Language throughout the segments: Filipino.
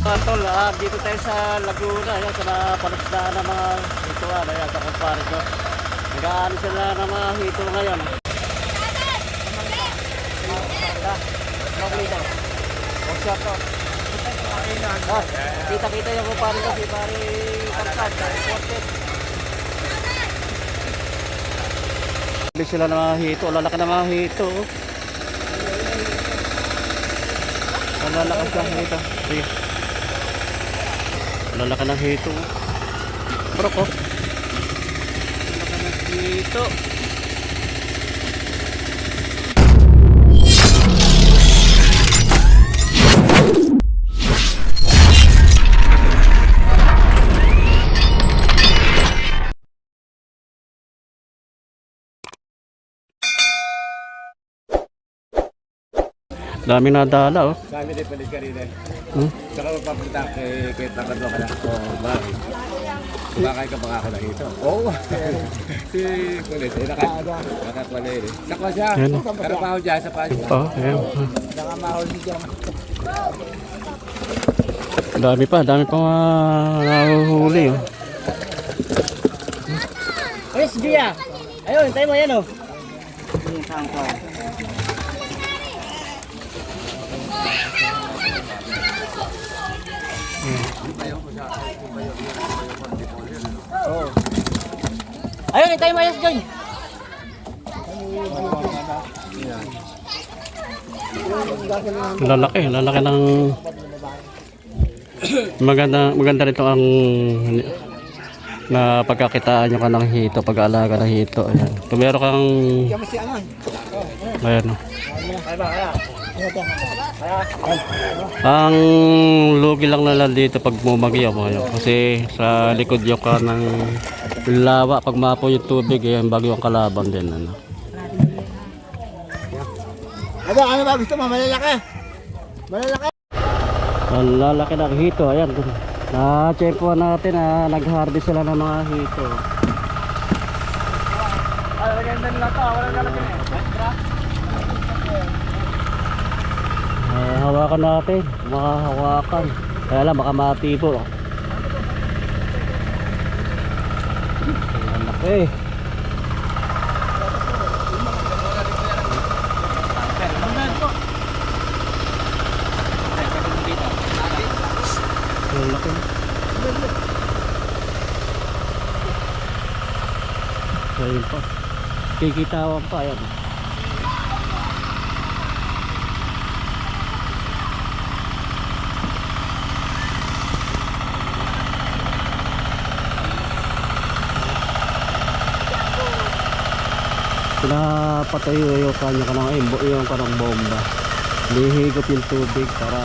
Tol, dito tayo sa Laguna, yan, sa napalusdaan ng mga hituan, ayan, sa kumpare ko. Nag-aano sila ng mga hito ngayon. Workshop to. Kita-kita yung kumpare ko, si pare Kansad, sa imported. Bili sila ng mga hito, lalaki ng mga hito. Lalaki siya hito. Sige. Lalaki ng hito. Bro ko. Lalaki ng hito. Daming nadala oh. Dami din palit ka rin eh. Saka mapapunta kay Takado ka na. Oo, bakit? Kumakay ka baka ako na ito. Oo. Si Kulit, nakakulit eh. Sakwa siya. Karapaho dyan sa paano. Oh, ayan. Nakamahol siya. Dami pa nahuhuli oh. Yes, Bia. Ayun, tayo mo yan oh. Oo. Ayun, tayo mo yan, John. Lalaki ng maganda nito ang na pagkakitaan nyo ka ng hito, pag-aalaga ng hito. Ayan. Kung meron kang ayan o. Ang lugi lang nila dito pag bumagyo mo kasi sa likod yung ka ng lawa, pag mapo yung tubig yung bagyo ang kalaban din ano. Ano ba gusto mo? Malalaki. Malalaki. Ang lalaki ng hito, ayan. Na-check natin na nag-harvest sila ng mga hito. Ganda nila to. Walang lalagyan eh. Hawakan natin, makahawakan. Kaya lang baka matipo. Ang laki. Ang laki. Ayun pa. Kikitawan pa yan. Pinapatayo yung kanya ka ng yung kanang bomba. Lihigop yung tubig para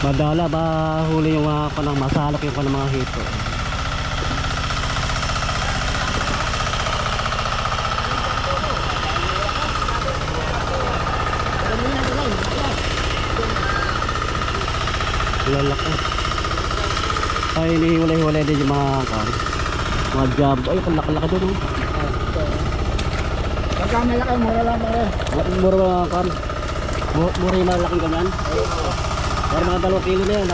madala ba huli yung mga kanang masalok yung kanang mga hito. Lalaki. Ay, hinihiwalay-hiwalay din yung mga jab. Ay, kalaki-laki doon. Pagka malaki, mura lang pa rin. Mura mga kan. Mura yung malaking ganyan. Para mga 2 kilo na yan.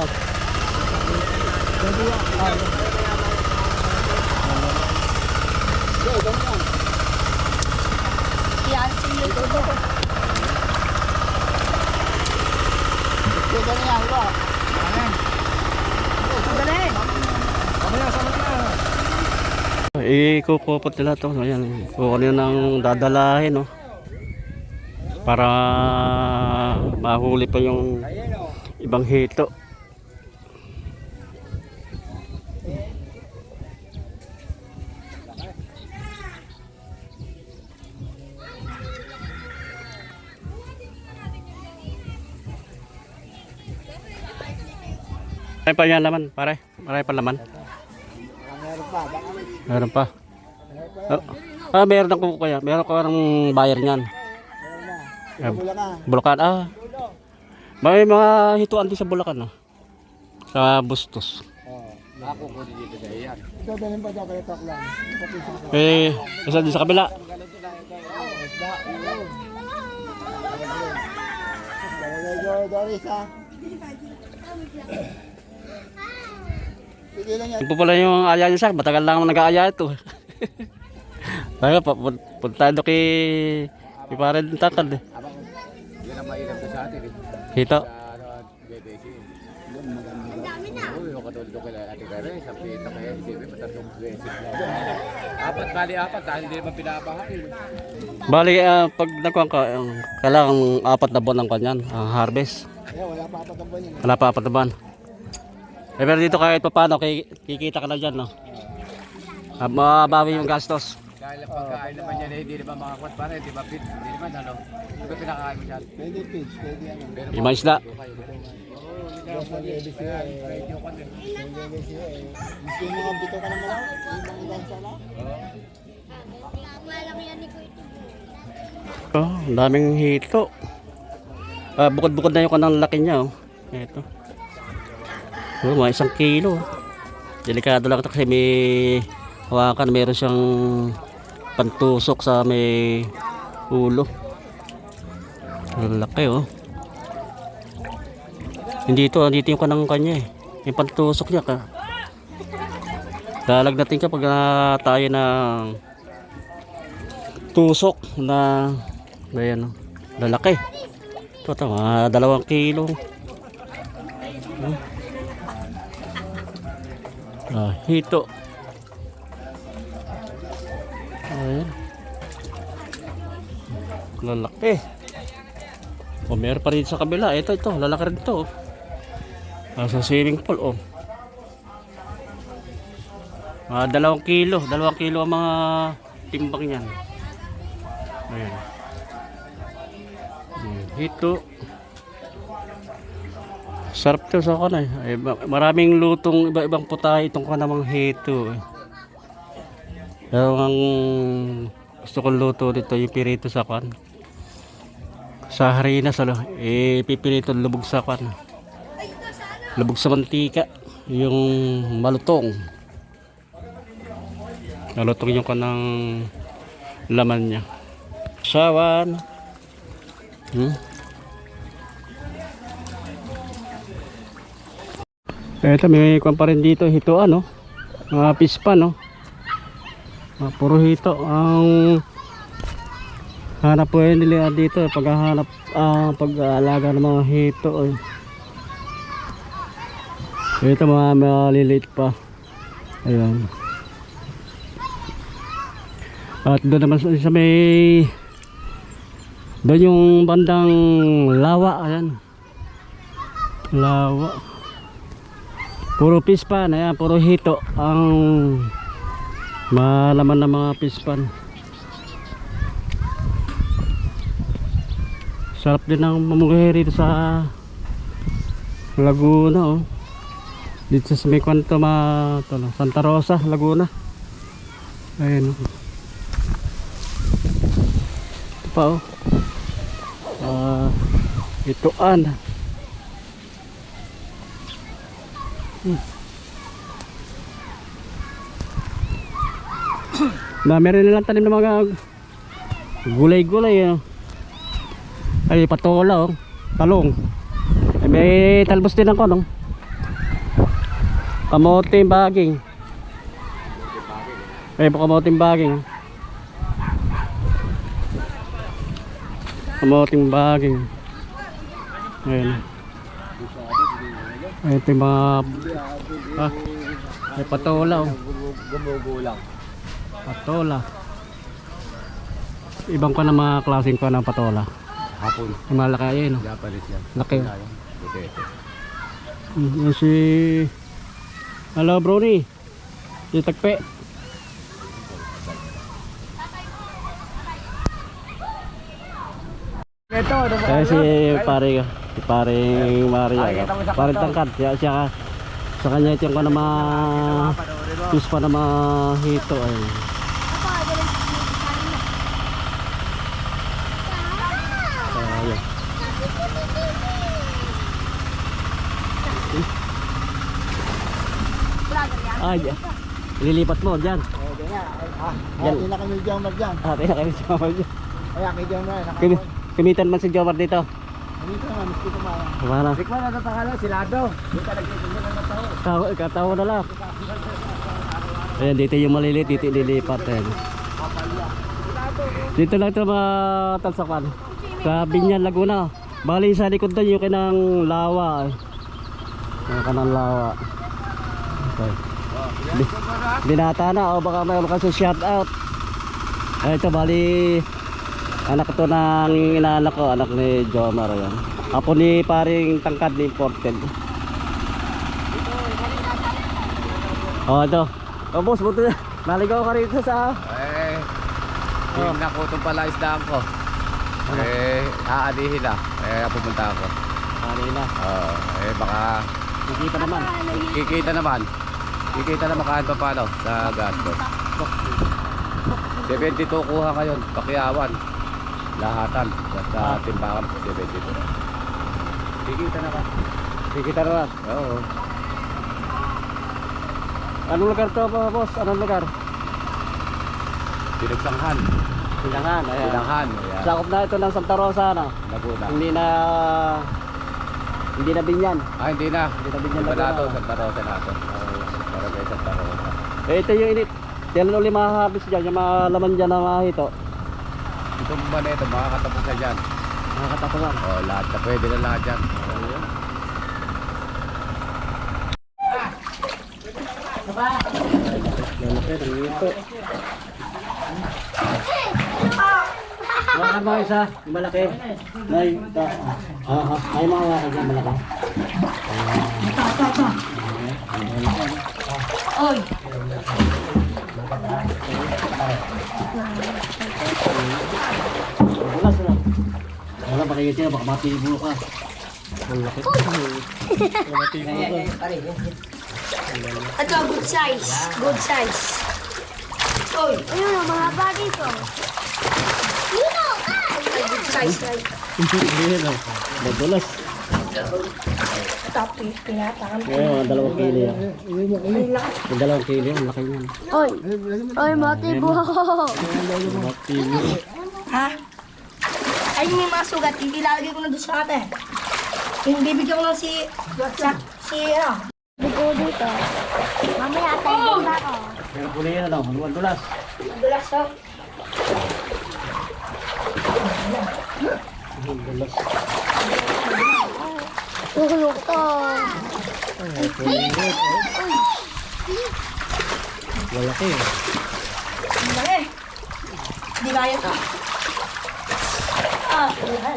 Yan, sige. Ito na yan, ito. Ikukupot nila to. Ayan, kukunin ng dadalahin no. Para mahuli pa yung ibang hito. Ay pa yan laman, pare. Maray pa laman. Meron pa. Meron pa. Meron ng kuko kaya. Meron ka ng buyer niyan. Bulacan. Ah. May mga hituan din sa Bulacan. Sa Bustos. Ako ko dito sa iyan. Ito din pa daw kaya lang. Isa din sa kabila. Doris ha. Sige lang yan. Ito pala yung aya niya sa matagal lang nag-aaya ito. Kaya punta do kay pare din tatad. Abang, yan ang mainam ko sa atin eh. Hito. Sa ano, JBC. Yun, maganda. Oo, yung katulad ko kay Ate Kare, sa pita kaya, isipin, matatlong beses na. Apat, dahil hindi naman pinapahain. Bali pag nakuha ka kailangan 4 na buwan ang kanyan, ang harvest. Ayan, wala pa apat ang buwan yan. Wala pa 4 na buwan. Eh pero dito kahit paano kikita ka na dyan, no? Mababawi yung gastos. Dahil ang pagkain naman yan, hindi naman makakwat para, di ba, Pete? Hindi naman, ano? Hindi ba pinakain mo dyan? Pwede pitch, pwede ano. Pero Yung mga isda. medyo kan din. Gusto mo nga bito ka naman ako? Ibang ibang sana? Oh, ang daming hito. Bukod-bukod na yung kanang laki niya, oh. Ito. Oh, mga 1 kilo. Delikado lang ito kasi may hawakan, meron siyang pantusok sa may ulo. Ang laki, oh. Hindi dito yung kanang kanya eh. Yung pantusok niya ka. Dalag natin kapag tayo ng tusok na ayan, oh. Lalaki. Ito, mga 2 kilo. Hito. Ayan. Lalaki. O meron pa rin sa kabila. Ito, lalaki rin ito. Sa swimming pool, oh. 2 kilo. 2 kilo ang mga timbang yan. Ayan. Hito. Sarap to sa kanay. Maraming lutong iba-ibang putahe itong kanamang hito. Pero ang gusto kong luto dito yung pirito sa kan. Sa harina sa pipirito lubog sa kan. Lubog sa mantika. Yung malutong. Malutong yung kanang laman niya. Sawan. Ito may kwan pa rin dito, hito ano, mga pispa no, puro hito. Ang hanap po yun nila dito paghahanap, pag-aalaga ng mga hito. Ito mga maliliit pa. Ayan. At doon naman sa may doon yung bandang lawa. Ayan, lawa. Puro pispan, ayan, puro hito ang malaman ng mga pispan. Sarap din ang mamunghe rito sa Laguna, oh. Dito sa may kwanto Santa Rosa, Laguna. Ayan, oh. Ito pa, oh. Hitoan. Meron nilang tanim ng mga gulay-gulay, ay patola, oh. Talong. May talbos din ako, no? Kamote baging. Kamote baging. Kamote baging. Ayan. Ito yung mga may patola, oh. Gumugulang. Patola. Ibang pa na mga klaseng pa ng patola. Hapon. Yung malaki ayun, no? Japanese yan. Laki. Potato. Yan si hello brownie. Si Tagpe. Ito, Si pare Mario. Pare tangkad. Siya sa kanya ito yung ka na mga fish pa na mga hito. Ayun. Ayan. Ililipat mo dyan. Okay nga. Yan. Hindi na kami Jomar dyan. Ate na kayo si Jomar dyan. Kaya kay Jomar. Kimitan man si Jomar dito. Dito naman, miski kumain. Wala. Tikman na ito takala, silado. Dito nagtitinyo ng taho. Katawa na lang. Ayan, dito yung maliliit, dito ililipat. Ayan. Dito lang ito mga talsakan. Sa Binyan, Laguna. Bali sa likod na yung kanang lawa. Yung kanang lawa. Okay. Binata na, o baka mayroon kasi shout out. Ay, ito bali anak ito ng inaanak ko, anak ni Jomar. Ayan. Apo ni paring tangkad ni Ported. Oh, ito. Oh, boss, buto na. Naligaw ka rito sa... Yung nakutong pala isdaan ko. Aadihin na. Pupunta ako. Kanina. Baka Kikita naman. kikita naman. Kikita naman kahit pa paano sa gastos. 72 kuha ngayon, pakiyawan. Lahatan. Basta timbangan, 72. Kikita naman. Kikita naman. Oo. Anong lugar to, boss? Anong lugar? Pinagsanghan. Silangan. Ayan. Pinanghan. Ayan. Sakop na ito ng Santa Rosa, no? Laguna. Hindi na Binyan. Hindi na. Hindi na Binyan, Iba na Laguna. ito, Santa Rosa na ito. Para kay Santa Rosa. Eh, ito yung init. Kailan ulit mahahabis dyan, yung mga laman dyan na mahito. Itong ba na ito, makakatapos na dyan. Nakakatapusan. Lahat na pwede na lahat dyan. Lalaki, nangito. Wakan mo isa, yung malaki. Nay, ito. Ay mga wakan dyan, malaki. Oy! Bulas na. Wala, makikita niya, baka matibo ka. Ang laki. Matibo ka. Ito, good size. Good size. Oy! Ayun, mahaba dito. Yun o, good size na ito. Ayan o. Madulas. Tapos, pinatakan. Ngayon, 2 kilo yan. Yung 2 kilo, ang laki yan. Oy! Oy, matibo ako. Matibo. Ha? Ay, yung mga sugat, ilalagay ko na doon sa ate. Yung bibigyan ko lang si Bigo dito. Mamaya tayo na ako. Pero puli yan ano, madulas. Madulas to. Madulas. Tulog to. Malaki. Laki. Di kaya to.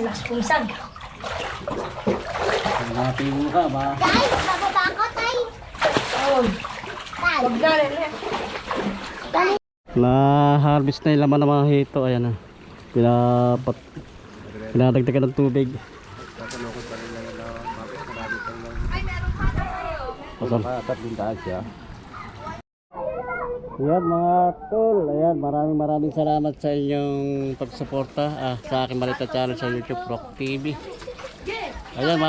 Nas pumisag. Matibo ka ba? Guys, bababa ko, tay. Oy. Wag na rin eh. Na-harvest na yung laman ng mga hito. Ayan na. Pinadagdagan ng tubig. Tatlong siya. Ayan mga tol. Ayan, maraming salamat sa inyong pagsuporta sa aking malita channel sa YouTube, Rock TV. Ayan,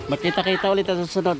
magkita-kita ulit sa susunod.